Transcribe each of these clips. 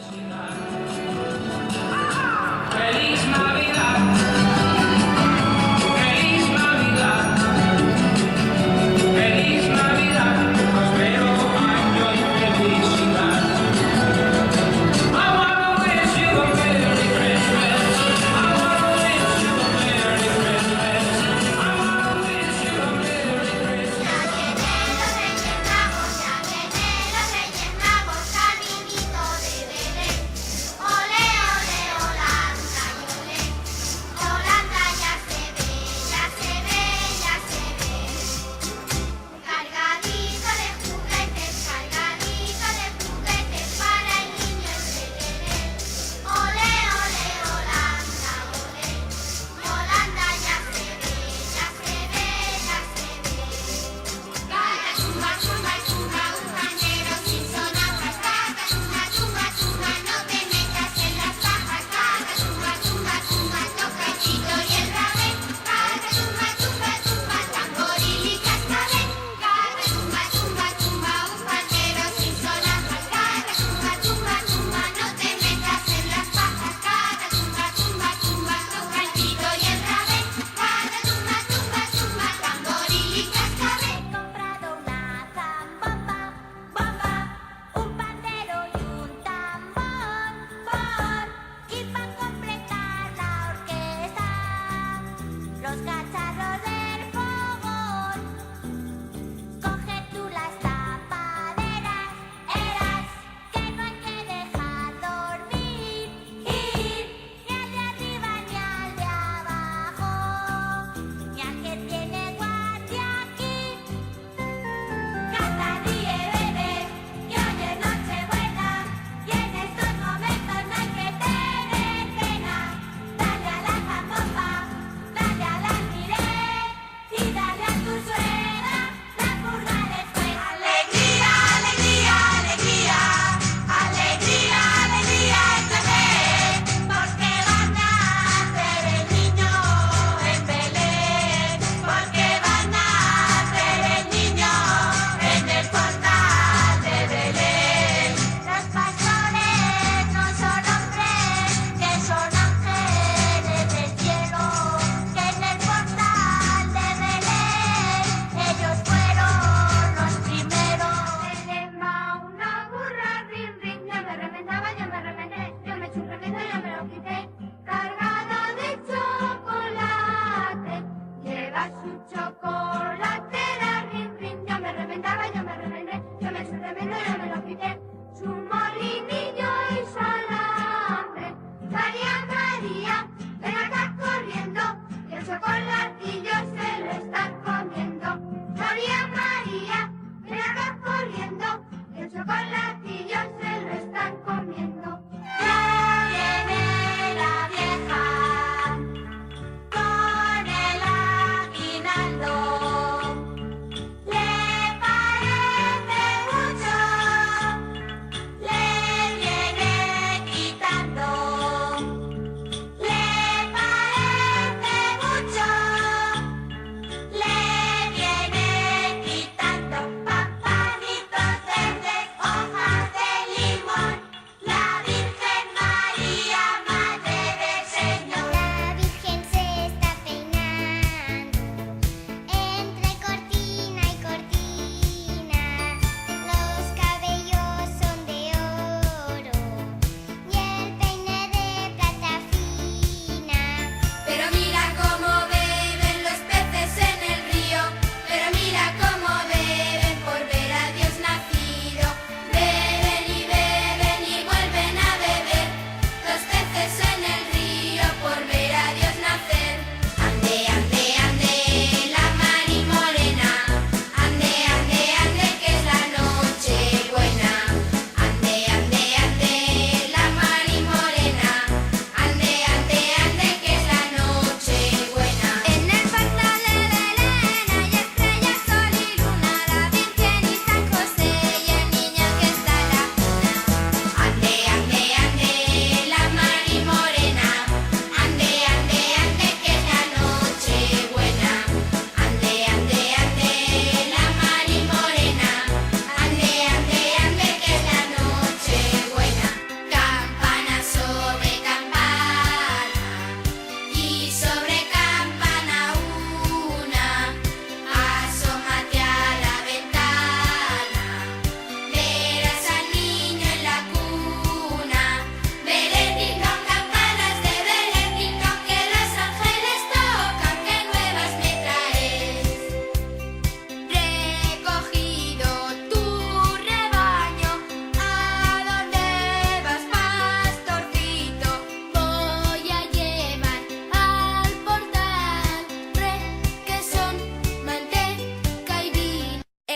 Feliz Navidad, feliz Navidad, feliz Navidad, prospero año y felicidad. I wanna wish you a Merry Christmas. I wanna wish you a Merry Christmas. I wanna wish you a Merry Christmas. Ya vienen los Reyes Magos, caminito de Belén.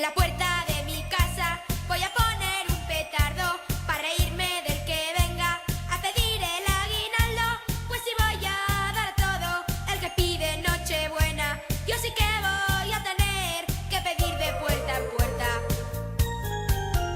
En la puerta de mi casa voy a poner un petardo para reírme del que venga a pedir el aguinaldo. Pues si voy a dar todo el que pide Nochebuena, yo sí que voy a tener que pedir de puerta en puerta.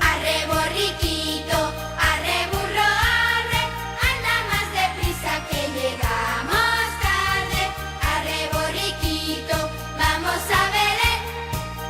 Arre borriquito, arre burro, arre, anda más deprisa que llegamos tarde. Arre borriquito, vamos a Belén,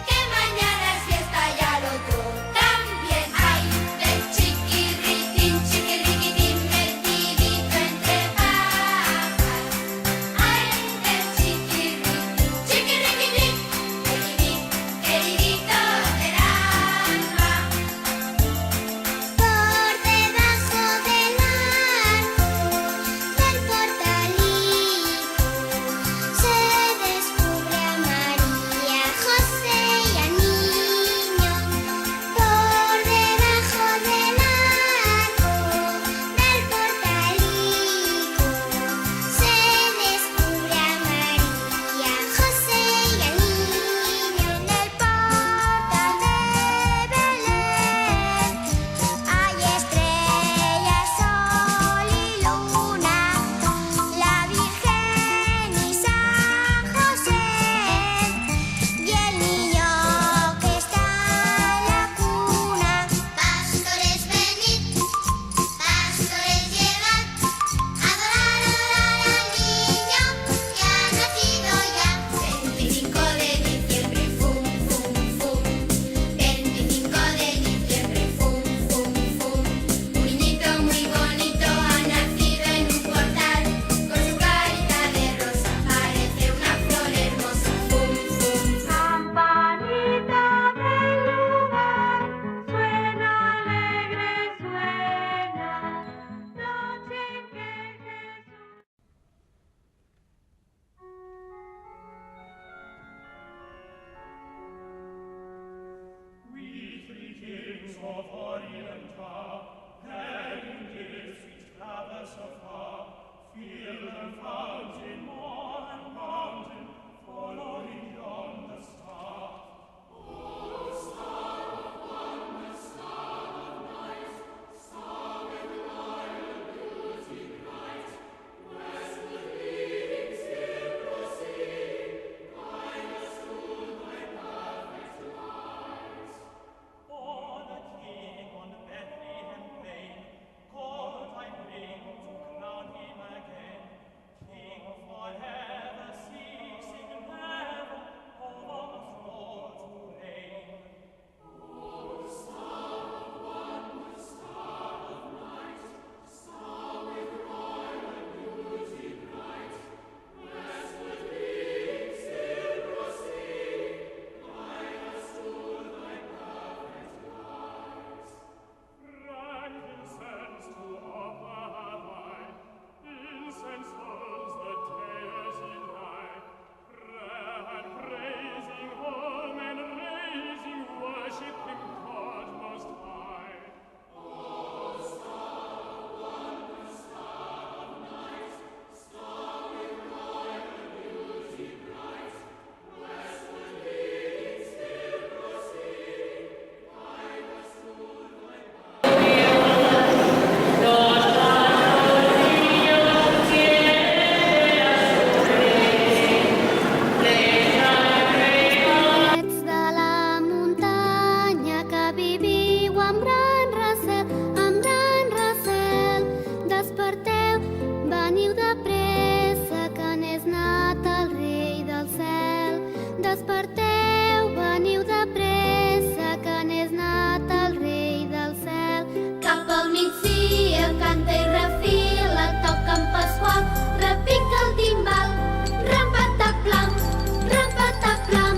que mañana es fiesta y al otro también. Ay, del chiquirriquitín metidito entre pajas. Ay, del chiquirriquitín, queridito del alma. Por debajo del arco del portalito se descubre a María, José y al niño. Por debajo del arco del portalito se descubre a María, José y al niño. En el portal de Belén hay estrellas, sol y luna, la Virgen y San José, y el niño que está en la cuna. Pastores venid, pastores llegad, adorar al niño que ha nacido ya. 25 de diciembre, fum, fum, fum. 25 de diciembre, fum, fum, fum. Un niñito muy bonito ha nacido en un portal. Con su carita de rosa parece una flor hermosa. Fum, fum. Campanita del lugar, suena alegre, suena. Noche en que Jesús. We three kings of Orient are, having this sweet harvest of far, field and fountain, moor and mountain, following yonder star. O the King on Bethlehem plain, called thy name to crown him again, King forever, ceasing never, over us all to reign. Frankincense to offer have I, incense holds the deity nigh. Prayer and praising home and raising, worship him God most high. Ets de la muntanya que viviu amb gran recel. Desperteu, veniu de pressa, que n'és nat el rei del cel. Desperteu, veniu de pressa, que n'és nat el rei del cel. Cap al migdia canta i refila, toca en Pasqual, repica el timbal, rampataplam, rampataplam,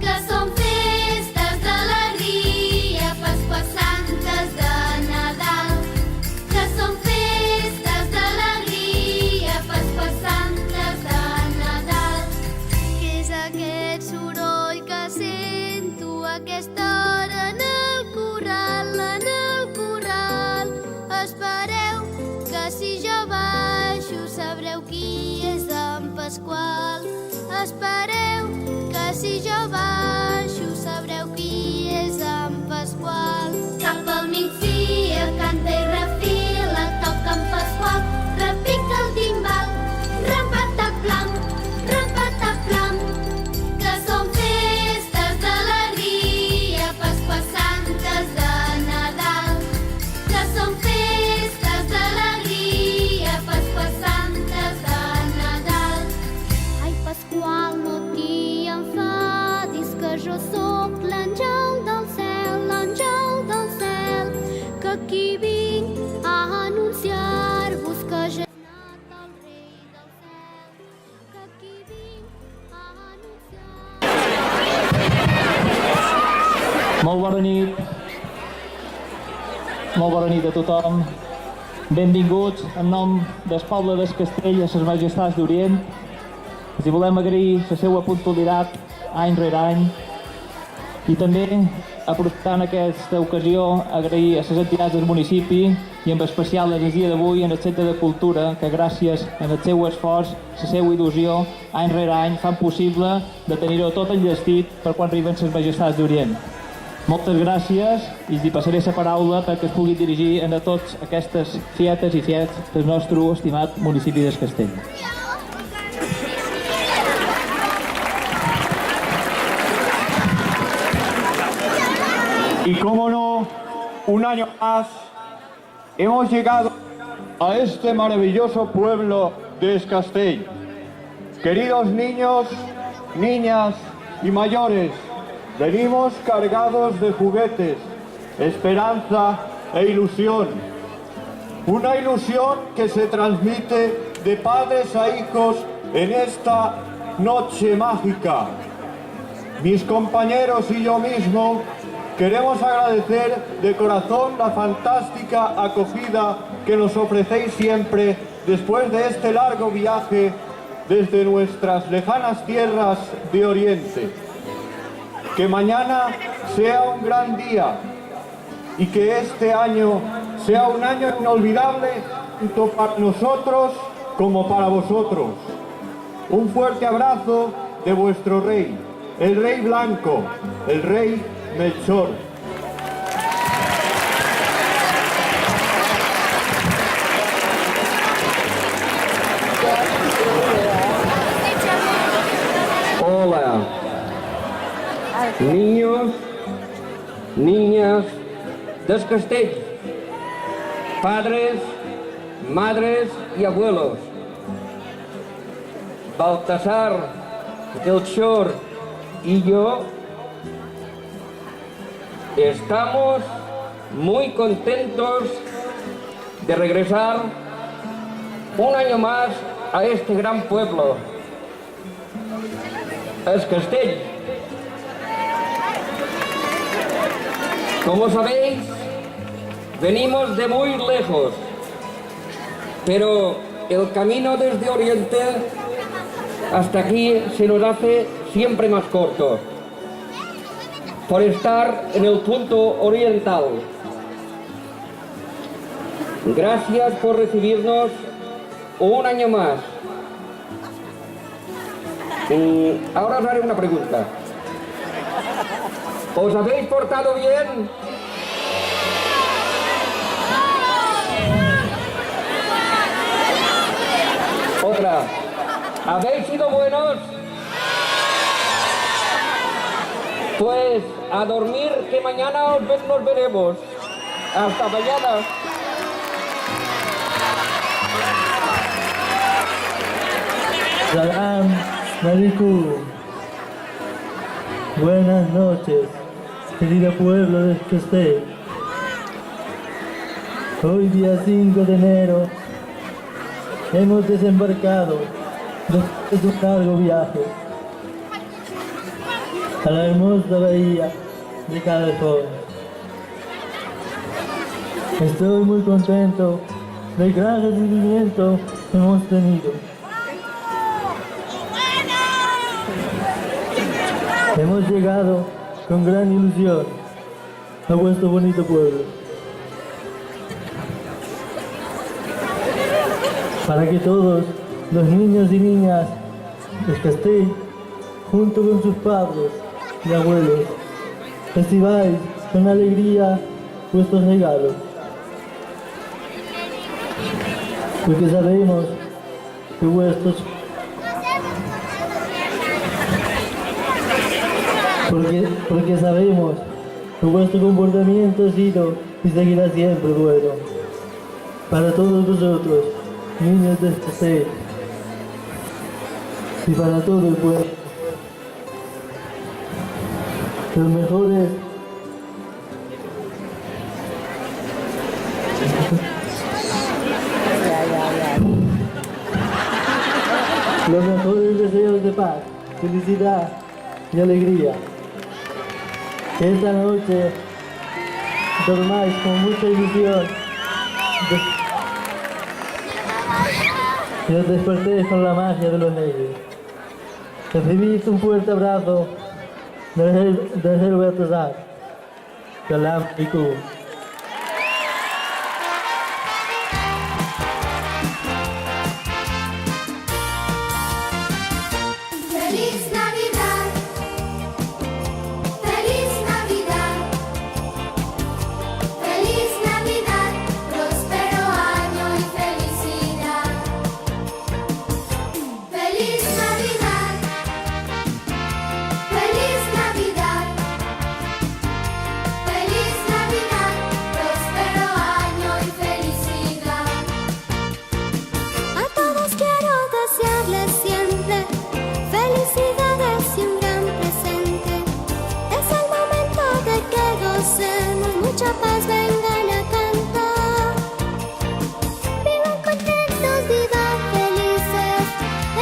que són festes d'alegria, Pasqua Santes de Nadal, que són festes d'alegria, Pasqua Santes de Nadal. Què és aquest soroll que sento a aquesta hora en el corral, en el corral? Espereu, que si jo baixo sabreu qui és en Pasqual. Espereu, que si jo baixo sabreu qui jo sóc l'àngel del cel, que aquí vinc a anunciar-vos que ja és nat el rei del cel, que aquí vinc a anunciar. Molt bona nit. Molt bona nit a tothom. Benvinguts en nom del poble del Castell a les Majestats d'Orient. Els volem agrair la seva puntualitat any rere any i també, aprofitant aquesta ocasió, agrair a les entitats del municipi i en especial el dia d'avui en el Centre de Cultura que gràcies al seu esforç, la seva il·lusió, any rere any fan possible de tenir-ho tot enllestit per quan arriben les Majestats d'Orient. Moltes gràcies i li passaré la paraula perquè es pugui dirigir a tots aquestes fietes i fiets del nostre estimat municipi del Castell. Y cómo no, un año más hemos llegado a este maravilloso pueblo de Escastell. Queridos niños, niñas y mayores, venimos cargados de juguetes, esperanza e ilusión. Una ilusión que se transmite de padres a hijos en esta noche mágica. Mis compañeros y yo mismo queremos agradecer de corazón la fantástica acogida que nos ofrecéis siempre después de este largo viaje desde nuestras lejanas tierras de Oriente. Que mañana sea un gran día y que este año sea un año inolvidable tanto para nosotros como para vosotros. Un fuerte abrazo de vuestro rey, el rey blanco, el rey Melchor. Hola, niños, niñas del Castell, padres, madres y abuelos. Baltasar, Melchor y yo estamos muy contentos de regresar un año más a este gran pueblo, el Castell. Como sabéis, venimos de muy lejos, pero el camino desde Oriente hasta aquí se nos hace siempre más corto, por estar en el punto oriental. Gracias por recibirnos un año más. Ahora os haré una pregunta. ¿Os habéis portado bien? Otra. ¿Habéis sido buenos? Pues a dormir, que mañana nos veremos. Hasta mañana. Salam alaikum. Buenas noches, querido pueblo de Castell. Hoy día 5 de enero hemos desembarcado después de un largo viaje a la hermosa bahía de Calefón. Estoy muy contento del gran recibimiento que hemos tenido. Hemos llegado con gran ilusión a vuestro bonito pueblo, para que todos los niños y niñas de Castell, junto con sus padres y abuelos, recibáis con alegría vuestros regalos, porque sabemos que porque sabemos que vuestro comportamiento ha sido y seguirá siempre bueno para todos vosotros, niños de Castell, y para todo el pueblo. Los mejores los mejores deseos de paz, felicidad y alegría. Que esta noche dormáis con mucha ilusión y os despertéis con la magia de los reyes. Recibid un fuerte abrazo del rey Baltasar. Salam alaikum. Feliz Navidad, feliz Navidad, feliz Navidad, próspero año y felicidad. Feliz Navidad, feliz Navidad, feliz Navidad, próspero año y felicidad. A todos quiero desearles siempre felicidades y un gran presente. Es el momento de que gocemos, mucha paz vengan a cantar. Vivan contentos, vivan felices,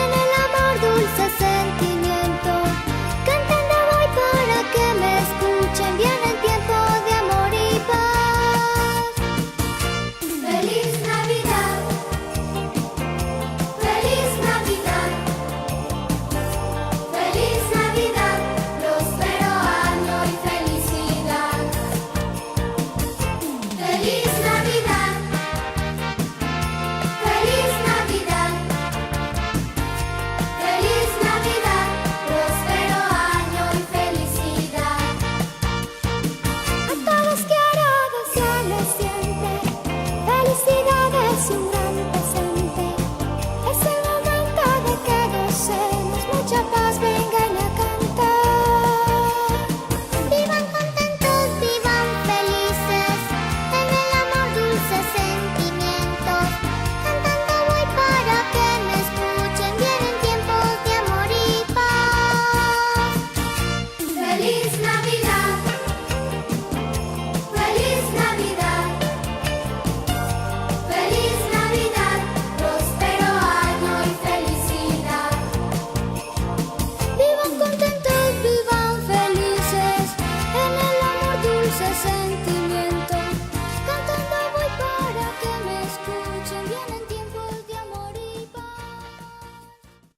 en el amor dulce sentimiento. Canten de hoy para que me escuchen, viene el tiempo de amor y paz. Feliz Navidad, feliz Navidad, feliz Navidad, próspero año y felicidad. Feliz Navidad, feliz Navidad, feliz Navidad, próspero año y felicidad. A todos quiero desearles siempre felicidades y un gran presente. Es el momento de que gocemos, mucha paz vengan a cantar. Vivan contentos, vivan felices, en el amor dulces sentimientos. Cantando voy para que me escuchen, vienen tiempos de amor y paz. Feliz Navidad, feliz Navidad, feliz Navidad, próspero año y felicidad. Vivan contentos, vivan felices, en el amor dulce sentimientos.